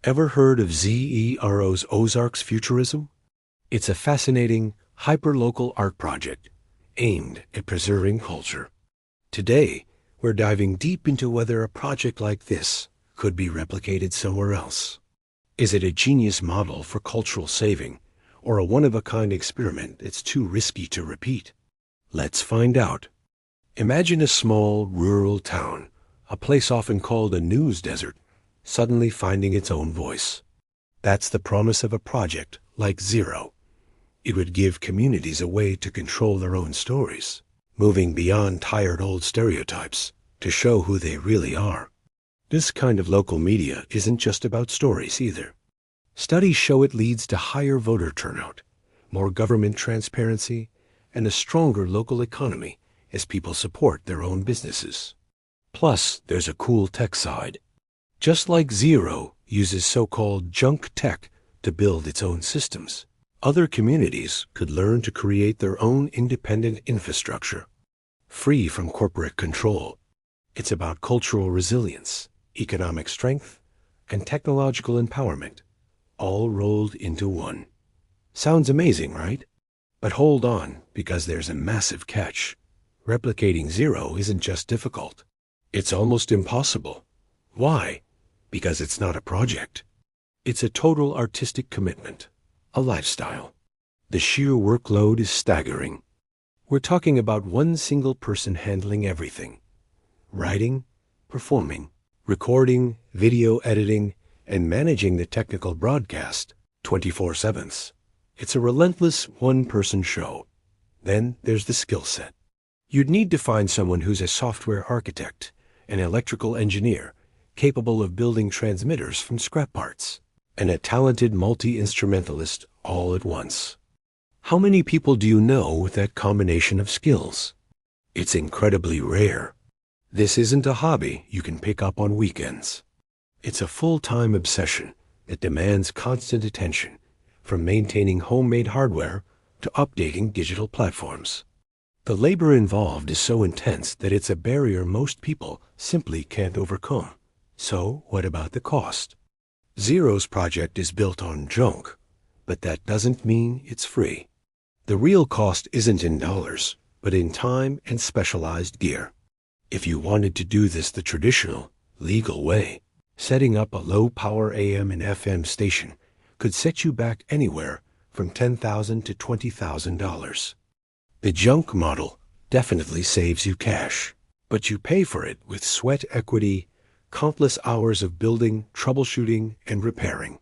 Ever heard of Zero's Ozark's Futurism? It's a fascinating, hyper-local art project aimed at preserving culture. Today, we're diving deep into whether a project like this could be replicated somewhere else. Is it a genius model for cultural saving, or a one-of-a-kind experiment that's too risky to repeat? Let's find out. Imagine a small, rural town, a place often called a news desert, suddenly finding its own voice. That's the promise of a project like Zero. It would give communities a way to control their own stories, moving beyond tired old stereotypes to show who they really are. This kind of local media isn't just about stories either. Studies show it leads to higher voter turnout, more government transparency, and a stronger local economy as people support their own businesses. Plus, there's a cool tech side. Just like Zero uses so-called junk tech to build its own systems, other communities could learn to create their own independent infrastructure, free from corporate control. It's about cultural resilience, economic strength, and technological empowerment, all rolled into one. Sounds amazing, right? But hold on, because there's a massive catch. Replicating Zero isn't just difficult. It's almost impossible. Why? Because it's not a project. It's a total artistic commitment, a lifestyle. The sheer workload is staggering. We're talking about one single person handling everything: writing, performing, recording, video editing, and managing the technical broadcast 24/7. It's a relentless one-person show. Then there's the skill set. You'd need to find someone who's a software architect, an electrical engineer, capable of building transmitters from scrap parts, and a talented multi-instrumentalist all at once. How many people do you know with that combination of skills? It's incredibly rare. This isn't a hobby you can pick up on weekends. It's a full-time obsession that demands constant attention, from maintaining homemade hardware to updating digital platforms. The labor involved is so intense that it's a barrier most people simply can't overcome. So, what about the cost? Zero's project is built on junk, but that doesn't mean it's free. The real cost isn't in dollars, but in time and specialized gear. If you wanted to do this the traditional, legal way, setting up a low-power AM and FM station could set you back anywhere from $10,000 to $20,000. The junk model definitely saves you cash, but you pay for it with sweat equity, countless hours of building, troubleshooting, and repairing.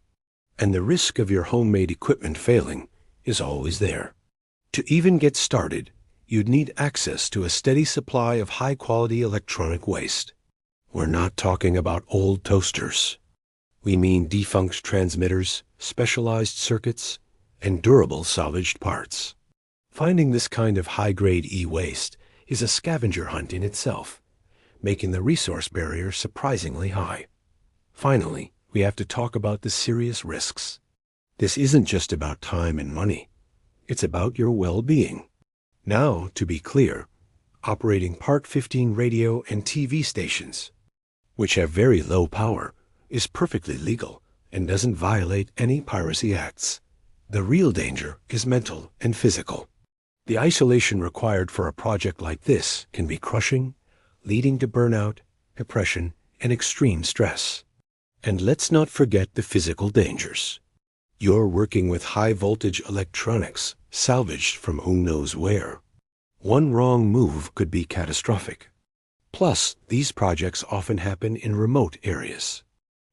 And the risk of your homemade equipment failing is always there. To even get started, you'd need access to a steady supply of high-quality electronic waste. We're not talking about old toasters. We mean defunct transmitters, specialized circuits, and durable salvaged parts. Finding this kind of high-grade e-waste is a scavenger hunt in itself, making the resource barrier surprisingly high. Finally, we have to talk about the serious risks. This isn't just about time and money. It's about your well-being. Now, to be clear, operating Part 15 radio and TV stations, which have very low power, is perfectly legal and doesn't violate any piracy acts. The real danger is mental and physical. The isolation required for a project like this can be crushing, leading to burnout, depression, and extreme stress. And let's not forget the physical dangers. You're working with high-voltage electronics salvaged from who knows where. One wrong move could be catastrophic. Plus, these projects often happen in remote areas.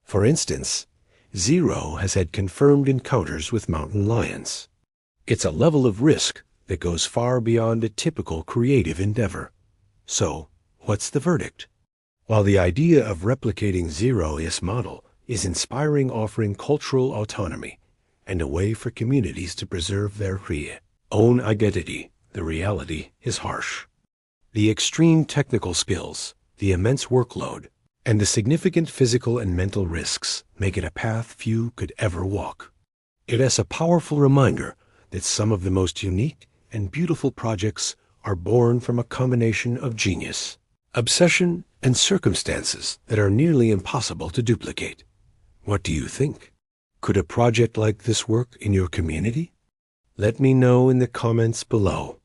For instance, Zero has had confirmed encounters with mountain lions. It's a level of risk that goes far beyond a typical creative endeavor. So, what's the verdict? While the idea of replicating Zero's model is inspiring, offering cultural autonomy and a way for communities to preserve their own identity, the reality is harsh. The extreme technical skills, the immense workload, and the significant physical and mental risks make it a path few could ever walk. It is a powerful reminder that some of the most unique and beautiful projects are born from a combination of genius, obsession, and circumstances that are nearly impossible to duplicate. What do you think? Could a project like this work in your community? Let me know in the comments below.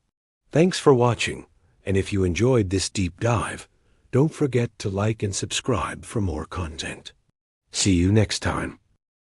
Thanks for watching, and if you enjoyed this deep dive, don't forget to like and subscribe for more content. See you next time.